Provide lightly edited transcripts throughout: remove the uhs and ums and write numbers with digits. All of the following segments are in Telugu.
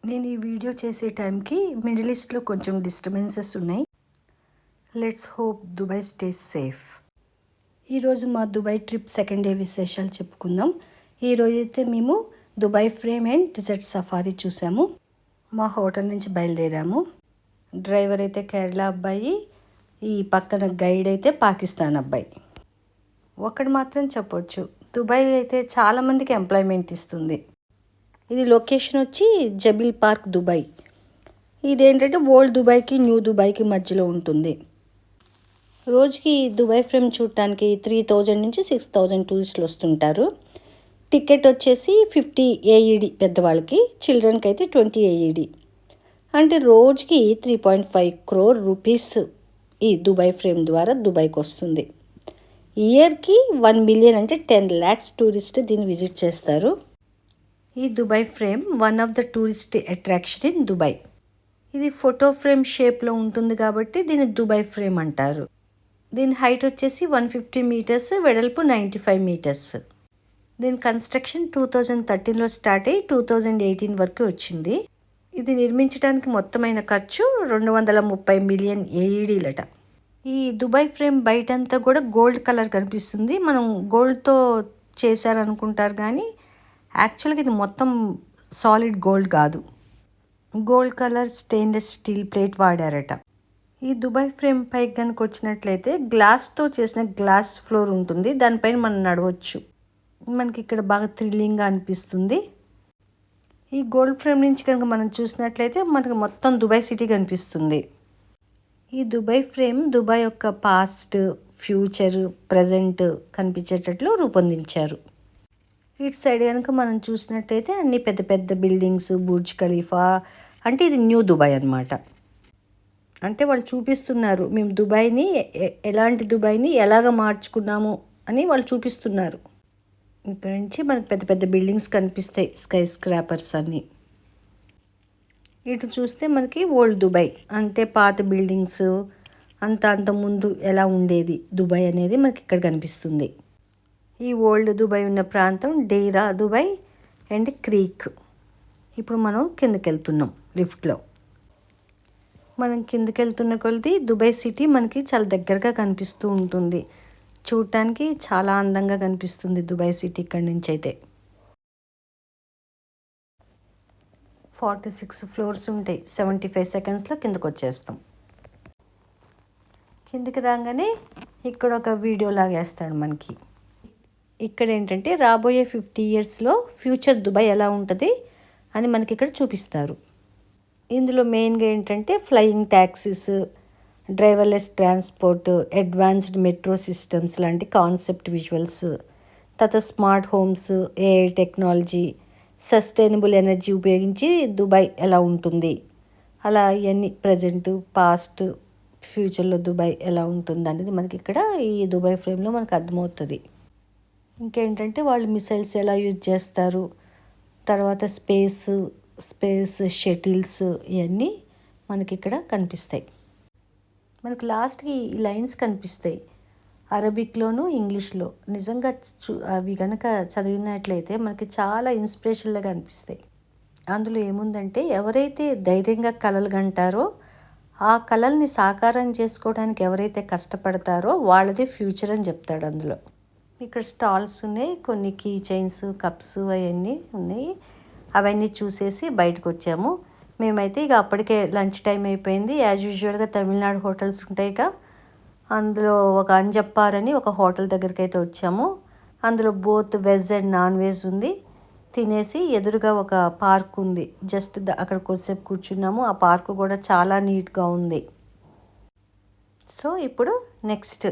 నేను ఈ వీడియో చేసే టైంకి మిడిల్ ఈస్ట్లో కొంచెం డిస్టర్బెన్సెస్ ఉన్నాయి. Let's hope Dubai stays safe. ఈరోజు మా దుబాయ్ ట్రిప్ సెకండ్ డే విశేషాలు చెప్పుకుందాం. ఈరోజు అయితే మేము Dubai frame and desert safari చూసాము. మా హోటల్ నుంచి బయలుదేరాము. డ్రైవర్ అయితే కేరళ అబ్బాయి, ఈ పక్కన గైడ్ అయితే పాకిస్తాన్ అబ్బాయి. ఒకటి మాత్రం చెప్పొచ్చు, దుబాయ్ అయితే చాలామందికి ఎంప్లాయ్మెంట్ ఇస్తుంది. ఇది లొకేషన్ వచ్చి జబిల్ పార్క్ దుబాయ్. ఇదేంటంటే ఓల్డ్ దుబాయ్కి న్యూ దుబాయ్కి మధ్యలో ఉంటుంది. రోజుకి దుబాయ్ ఫ్రేమ్ చూడటానికి 3000 నుంచి 6000 టూరిస్టులు వస్తుంటారు. టికెట్ వచ్చేసి 50 AED పెద్దవాళ్ళకి, చిల్డ్రన్కి అయితే 20 AED. అంటే రోజుకి 3.5 crore రూపీస్ ఈ దుబాయ్ ఫ్రేమ్ ద్వారా దుబాయ్కి వస్తుంది. ఇయర్కి 1 million అంటే 10 lakhs టూరిస్ట్ దీన్ని విజిట్ చేస్తారు. ఈ Dubai frame one of the tourist attraction in Dubai. ఇది ఫోటో ఫ్రేమ్ షేప్లో ఉంటుంది కాబట్టి దీన్ని దుబాయ్ ఫ్రేమ్ అంటారు. దీని హైట్ వచ్చేసి 150 meters, వెడల్పు 95 meters. దీని కన్స్ట్రక్షన్ 2013లో స్టార్ట్ అయ్యి 2018 వరకు వచ్చింది. ఇది నిర్మించడానికి మొత్తమైన ఖర్చు 230 million AED. ఈ దుబాయ్ ఫ్రేమ్ బయటంతా కూడా గోల్డ్ కలర్ కనిపిస్తుంది. మనం గోల్డ్తో చేశారనుకుంటారు కానీ యాక్చువల్గా ఇది మొత్తం సాలిడ్ గోల్డ్ కాదు, gold colour stainless steel plate వాడారట. ఈ దుబాయ్ ఫ్రేమ్ పైకి కనుక వచ్చినట్లయితే గ్లాస్తో చేసిన గ్లాస్ ఫ్లోర్ ఉంటుంది, దానిపైన మనం నడవచ్చు. మనకి ఇక్కడ బాగా థ్రిల్లింగ్గా అనిపిస్తుంది. ఈ గోల్డ్ ఫ్రేమ్ నుంచి కనుక మనం చూసినట్లయితే మనకి మొత్తం దుబాయ్ సిటీ కనిపిస్తుంది. ఈ దుబాయ్ ఫ్రేమ్ దుబాయ్ యొక్క పాస్ట్, ఫ్యూచర్, ప్రజెంట్ కనిపించేటట్లు రూపొందించారు. ఇటు సైడ్ కనుక మనం చూసినట్టయితే అన్ని పెద్ద పెద్ద బిల్డింగ్స్, బుర్జ్ ఖలీఫా, అంటే ఇది న్యూ దుబాయ్ అన్నమాట. అంటే వాళ్ళు చూపిస్తున్నారు మేము దుబాయ్ని ఎలాంటి దుబాయ్ని ఎలాగ మార్చుకున్నాము అని వాళ్ళు చూపిస్తున్నారు. ఇక్కడ నుంచి మనకు పెద్ద పెద్ద బిల్డింగ్స్ కనిపిస్తాయి, స్కై స్క్రాపర్స్ అన్నీ. ఇటు చూస్తే మనకి ఓల్డ్ దుబాయ్, అంటే పాత బిల్డింగ్స్ అంత ముందు ఎలా ఉండేది దుబాయ్ అనేది మనకి ఇక్కడ కనిపిస్తుంది. ఈ ఓల్డ్ దుబాయ్ ఉన్న ప్రాంతం డెయిరా దుబాయ్ అండ్ క్రీక్. ఇప్పుడు మనం కిందకి వెళ్తున్నాం లిఫ్ట్లో. మనం కిందకి వెళ్తున్న కొలది దుబాయ్ సిటీ మనకి చాలా దగ్గరగా కనిపిస్తూ ఉంటుంది. చూడటానికి చాలా అందంగా కనిపిస్తుంది దుబాయ్ సిటీ ఇక్కడి నుంచి అయితే. 46 floors ఉంటాయి. 75 secondsలో కిందకు వచ్చేస్తాం. కిందకి రాగానే ఇక్కడ ఒక వీడియో లాగేస్తాడు మనకి. ఇక్కడ ఏంటంటే రాబోయే 50 yearsలో ఫ్యూచర్ దుబాయ్ ఎలా ఉంటుంది అని మనకి ఇక్కడ చూపిస్తారు. ఇందులో మెయిన్గా ఏంటంటే flying taxis, driverless transport, advanced metro systems లాంటి కాన్సెప్ట్ విజువల్స్, తర్వాత smart homes, AI technology, sustainable energy ఉపయోగించి దుబాయ్ ఎలా ఉంటుంది, అలా ఇవన్నీ ప్రజెంట్, పాస్ట్, ఫ్యూచర్లో దుబాయ్ ఎలా ఉంటుంది అనేది మనకి ఇక్కడ ఈ దుబాయ్ ఫ్రేమ్లో మనకు అర్థమవుతుంది. ఇంకేంటంటే వాళ్ళు మిసైల్స్ ఎలా యూజ్ చేస్తారు, తర్వాత స్పేస్ షటిల్స్, ఇవన్నీ మనకి ఇక్కడ కనిపిస్తాయి. మనకి లాస్ట్కి ఈ లైన్స్ కనిపిస్తాయి అరబిక్లోను, ఇంగ్లీష్లో. నిజంగా అవి కనుక చదివినట్లయితే మనకి చాలా ఇన్స్పిరేషన్గా అనిపిస్తాయి. అందులో ఏముందంటే ఎవరైతే ధైర్యంగా కలలు కంటారో, ఆ కలల్ని సాకారం చేసుకోవడానికి ఎవరైతే కష్టపడతారో వాళ్ళదే ఫ్యూచర్ అని చెప్తాడు అందులో. ఇక్కడ స్టాల్స్ ఉన్నాయి, కొన్ని కీ చైన్స్, కప్స్ అవన్నీ ఉన్నాయి. అవన్నీ చూసేసి బయటకు వచ్చాము. మేమైతే ఇక అప్పటికే లంచ్ టైం అయిపోయింది. యాజ్ యూజువల్గా తమిళనాడు హోటల్స్ ఉంటాయి ఇక, అందులో ఒక అంజప్పార్ అని ఒక హోటల్ దగ్గరికి అయితే వచ్చాము. అందులో both veg and non veg ఉంది. తినేసి ఎదురుగా ఒక పార్క్ ఉంది, జస్ట్ అక్కడ కొద్దిసేపు కూర్చున్నాము. ఆ పార్క్ కూడా చాలా నీట్గా ఉంది. సో ఇప్పుడు నెక్స్ట్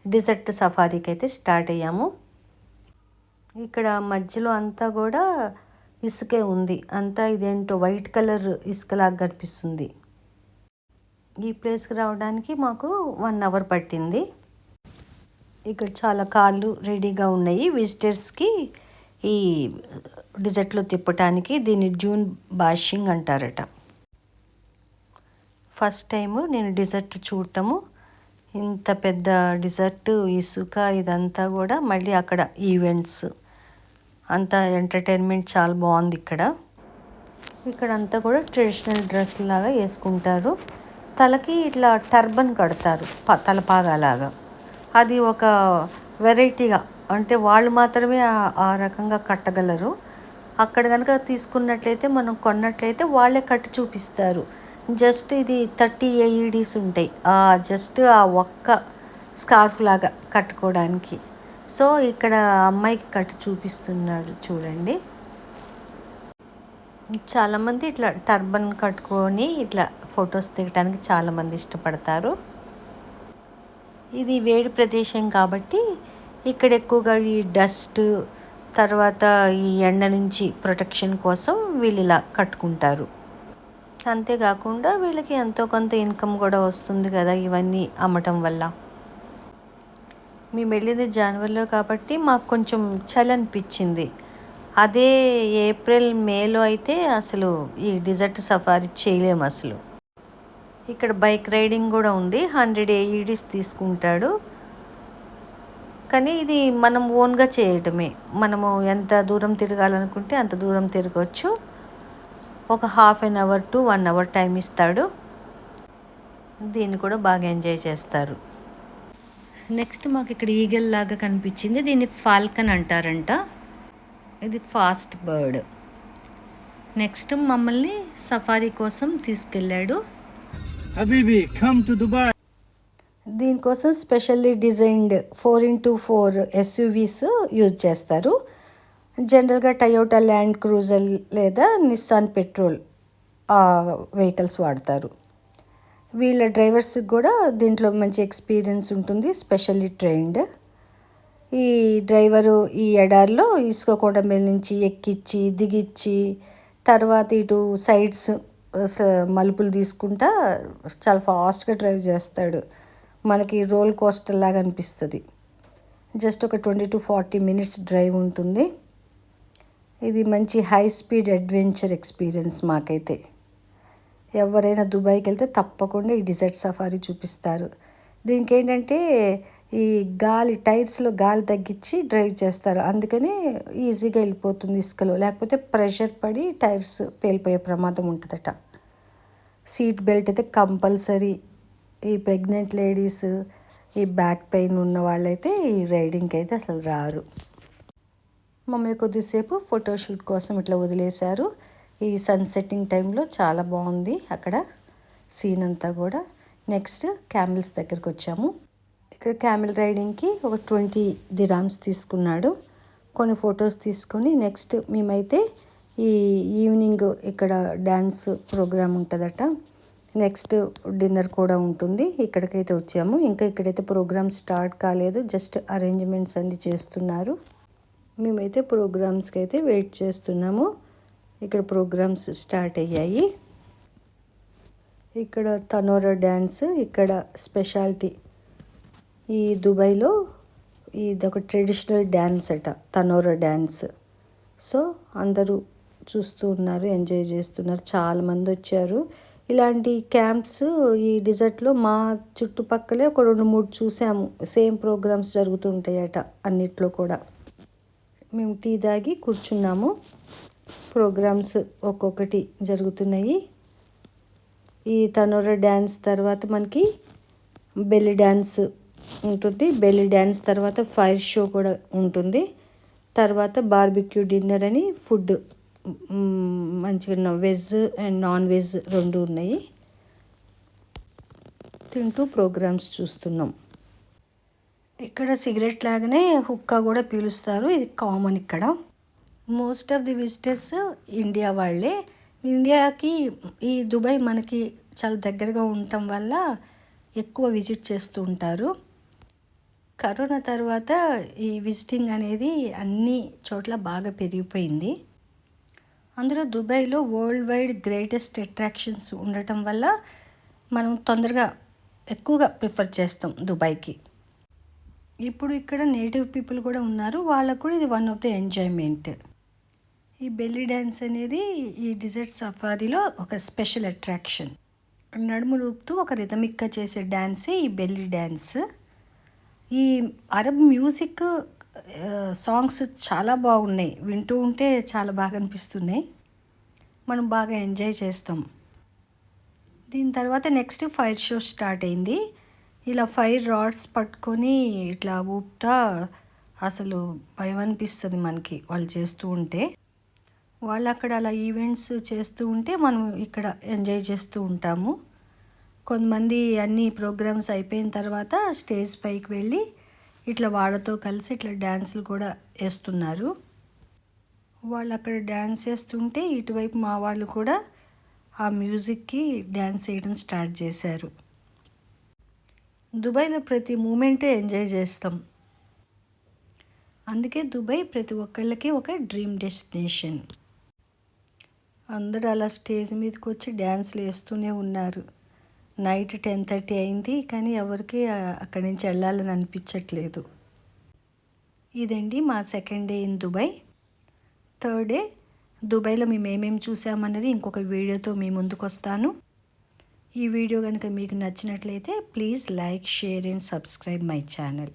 డిజర్ట్ సఫారీకి అయితే స్టార్ట్ అయ్యాము. ఇక్కడ మధ్యలో అంతా కూడా ఇసుకే ఉంది, అంతా ఇదేంటో వైట్ కలర్ ఇసుకలాగా కనిపిస్తుంది. ఈ ప్లేస్కి రావడానికి మాకు 1 hour పట్టింది. ఇక్కడ చాలా కార్లు రెడీగా ఉన్నాయి విజిటర్స్కి ఈ డిజర్ట్లో తిప్పటానికి. దీన్ని డ్యూన్ బాషింగ్ అంటారట. ఫస్ట్ టైము నేను డిజర్ట్ చూడటము. ఇంత పెద్ద డిజర్ట్, ఇసుక, ఇదంతా కూడా మళ్ళీ అక్కడ ఈవెంట్స్ అంతా ఎంటర్టైన్మెంట్ చాలా బాగుంది ఇక్కడ. ఇక్కడంతా కూడా ట్రెడిషనల్ డ్రెస్ లాగా వేసుకుంటారు. తలకి ఇట్లా టర్బన్ కడతారు తలపాగాలాగా. అది ఒక వెరైటీగా, అంటే వాళ్ళు మాత్రమే ఆ రకంగా కట్టగలరు. అక్కడ కనుక తీసుకున్నట్లయితే, మనం కొన్నట్లయితే వాళ్ళే కట్టి చూపిస్తారు. జస్ట్ ఇది 30 AEDs ఉంటాయి జస్ట్ ఆ ఒక్క స్కార్ఫ్ లాగా కట్టుకోవడానికి. సో ఇక్కడ అమ్మాయికి కట్టి చూపిస్తున్నాడు చూడండి. చాలామంది ఇట్లా టర్బన్ కట్టుకొని ఇట్లా ఫొటోస్ దిగడానికి చాలామంది ఇష్టపడతారు. ఇది వేడి ప్రదేశం కాబట్టి ఇక్కడ ఎక్కువగా ఈ డస్ట్, తర్వాత ఈ ఎండ నుంచి ప్రొటెక్షన్ కోసం వీళ్ళు ఇలా కట్టుకుంటారు. అంతేకాకుండా వీళ్ళకి ఎంతో కొంత ఇన్కమ్ కూడా వస్తుంది కదా ఇవన్నీ అమ్మటం వల్ల. మేము వెళ్ళింది జనవరిలో కాబట్టి మాకు కొంచెం చలి అనిపించింది. అదే ఏప్రిల్ మేలో అయితే అసలు ఈ డిజర్ట్ సఫారీ చేయలేము అసలు. ఇక్కడ బైక్ రైడింగ్ కూడా ఉంది. 100 AEDs తీసుకుంటాడు. కానీ ఇది మనం ఓన్గా చేయటమే. మనము ఎంత దూరం తిరగాలనుకుంటే అంత దూరం తిరగవచ్చు. ఒక 1/2 hour to 1 hour టైం ఇస్తాడు. దీన్ని కూడా బాగా ఎంజాయ్ చేస్తారు. నెక్స్ట్ మాకు ఇక్కడ ఈగల్ లాగా కనిపించింది. దీన్ని ఫాల్కన్ అంటారంట. ఇది ఫాస్ట్ బర్డ్. నెక్స్ట్ మమ్మల్ని సఫారీ కోసం తీసుకెళ్ళాడు. హబీబీ కమ్ టు దుబాయ్. దీనికోసం specially designed 4x4 SUVs use చేస్తారు. జనరల్గా టయోటా ల్యాండ్ క్రూజర్ లేదా నిస్సాన్ పెట్రోల్ వెహికల్స్ వాడతారు. వీళ్ళ డ్రైవర్స్కి కూడా దీంట్లో మంచి ఎక్స్పీరియన్స్ ఉంటుంది, స్పెషల్లీ ట్రైన్డ్. ఈ డ్రైవరు ఈ ఎడారిలో ఇసుక కొండ మీద నుంచి ఎక్కిచ్చి దిగిచ్చి తర్వాత ఇటు సైడ్స్ మలుపులు తీసుకుంటా చాలా ఫాస్ట్గా డ్రైవ్ చేస్తాడు. మనకి రోల్ కోస్టర్ లాగా అనిపిస్తుంది. జస్ట్ ఒక 20 to 40 minutes డ్రైవ్ ఉంటుంది. ఇది మంచి హై స్పీడ్ అడ్వెంచర్ ఎక్స్పీరియన్స్ మాకైతే. ఎవరైనా దుబాయ్కి వెళ్తే తప్పకుండా ఈ డిజర్ట్ సఫారీ చూపిస్తారు. దీనికి ఏంటంటే ఈ గాలి టైర్స్లో గాలి తగ్గించి డ్రైవ్ చేస్తారు, అందుకని ఈజీగా వెళ్ళిపోతుంది ఇసుకలో. లేకపోతే ప్రెషర్ పడి టైర్స్ పేలిపోయే ప్రమాదం ఉంటుందట. సీట్ బెల్ట్ అయితే కంపల్సరీ. ఈ ప్రెగ్నెంట్ లేడీస్, ఈ బ్యాక్ పెయిన్ ఉన్న వాళ్ళైతే ఈ రైడింగ్కి అయితే అసలు రారు. మమ్మల్ని కొద్దిసేపు ఫోటోషూట్ కోసం ఇట్లా వదిలేశారు. ఈ సన్సెట్టింగ్ టైంలో చాలా బాగుంది అక్కడ సీన్ అంతా కూడా. నెక్స్ట్ క్యామిల్స్ దగ్గరికి వచ్చాము. ఇక్కడ క్యామిల్ రైడింగ్కి ఒక 20 dirhams తీసుకున్నాడు. కొన్ని ఫొటోస్ తీసుకొని నెక్స్ట్ మేమైతే ఈ ఈవినింగ్ ఇక్కడ డ్యాన్స్ ప్రోగ్రామ్ ఉంటుందట. నెక్స్ట్ డిన్నర్ కూడా ఉంటుంది. ఇక్కడికైతే వచ్చాము. ఇంకా ఇక్కడైతే ప్రోగ్రామ్ స్టార్ట్ కాలేదు, జస్ట్ అరేంజ్మెంట్స్ అన్నీ చేస్తున్నారు. మేమైతే ప్రోగ్రామ్స్కి అయితే వెయిట్ చేస్తున్నాము. ఇక్కడ ప్రోగ్రామ్స్ స్టార్ట్ అయ్యాయి. ఇక్కడ తనోరా డ్యాన్స్ ఇక్కడ స్పెషాలిటీ. ఈ దుబాయ్లో ఇది ఒక ట్రెడిషనల్ డ్యాన్స్ అట, తనోరా డ్యాన్స్. సో అందరూ చూస్తూ ఉన్నారు, ఎంజాయ్ చేస్తున్నారు. చాలామంది వచ్చారు. ఇలాంటి క్యాంప్స్ ఈ డిజర్ట్లో మా చుట్టుపక్కలే ఒక 2-3 చూసాము. సేమ్ ప్రోగ్రామ్స్ జరుగుతుంటాయట అన్నిట్లో కూడా. మేము టీ తాగి కూర్చున్నాము. ప్రోగ్రామ్స్ ఒక్కొక్కటి జరుగుతున్నాయి. ఈ తనోరా డ్యాన్స్ తర్వాత మనకి బెల్లీ డ్యాన్స్ ఉంటుంది. బెల్లీ డ్యాన్స్ తర్వాత ఫైర్ షో కూడా ఉంటుంది. తర్వాత బార్బిక్యూ డిన్నర్ అని ఫుడ్ మంచిగా వెజ్ అండ్ నాన్ వెజ్ 2 ఉన్నాయి. తింటూ ప్రోగ్రామ్స్ చూస్తున్నాం. ఇక్కడ సిగరెట్ లాగానే హుక్కా కూడా పీలుస్తారు. ఇది కామన్ ఇక్కడ. Most of the visitors India వాళ్ళే. ఇండియాకి ఈ దుబాయ్ మనకి చాలా దగ్గరగా ఉండటం వల్ల ఎక్కువ విజిట్ చేస్తూ ఉంటారు. కరోనా తర్వాత ఈ విజిటింగ్ అనేది అన్ని చోట్ల బాగా పెరిగిపోయింది. అందులో దుబాయ్లో వరల్డ్ వైడ్ గ్రేటెస్ట్ అట్రాక్షన్స్ ఉండటం వల్ల మనం తొందరగా ఎక్కువగా ప్రిఫర్ చేస్తాం దుబాయ్కి. ఇప్పుడు ఇక్కడ నేటివ్ పీపుల్ కూడా ఉన్నారు. వాళ్ళకు కూడా ఇది వన్ ఆఫ్ ద ఎంజాయ్మెంట్. ఈ బెల్లీ డ్యాన్స్ అనేది ఈ డిజర్ట్ సఫారీలో ఒక స్పెషల్ అట్రాక్షన్. నడుములు ఊపుతూ ఒక రిథమిక్గా చేసే డ్యాన్సే ఈ బెల్లీ డ్యాన్స్. ఈ అరబ్ మ్యూజిక్ సాంగ్స్ చాలా బాగున్నాయి. వింటూ ఉంటే చాలా బాగా అనిపిస్తున్నాయి. మనం బాగా ఎంజాయ్ చేస్తాం. దీని తర్వాత నెక్స్ట్ ఫైర్ షో స్టార్ట్ అయింది. ఇలా ఫైర్ రాడ్స్ పట్టుకొని ఇట్లా ఊపుతా అసలు భయం అనిపిస్తుంది మనకి వాళ్ళు చేస్తూ ఉంటే. వాళ్ళు అక్కడ అలా ఈవెంట్స్ చేస్తూ ఉంటే మనం ఇక్కడ ఎంజాయ్ చేస్తూ ఉంటాము. కొంతమంది అన్ని ప్రోగ్రామ్స్ అయిపోయిన తర్వాత స్టేజ్ పైకి వెళ్ళి ఇట్లా వాళ్ళతో కలిసి ఇట్లా డ్యాన్సులు కూడా వేస్తున్నారు. వాళ్ళు అక్కడ డ్యాన్స్ చేస్తుంటే ఇటువైపు మా వాళ్ళు కూడా ఆ మ్యూజిక్కి డ్యాన్స్ వేయడం స్టార్ట్ చేశారు. దుబాయ్లో ప్రతి మూమెంటే ఎంజాయ్ చేస్తాం. అందుకే దుబాయ్ ప్రతి ఒక్కళ్ళకి ఒక డ్రీమ్ డెస్టినేషన్. అందరూ అలా స్టేజ్ మీదకి వచ్చి డ్యాన్స్లు వేస్తూనే ఉన్నారు. నైట్ 10:30 అయింది, కానీ ఎవరికి అక్కడి నుంచి వెళ్ళాలని అనిపించట్లేదు. ఇదండి మా second day in Dubai. Third day దుబాయ్లో మేము ఏమేమి చూసామన్నది ఇంకొక వీడియోతో మీ ముందుకు వస్తాను. ఈ వీడియో కనుక మీకు నచ్చినట్లయితే please like, share and subscribe my channel.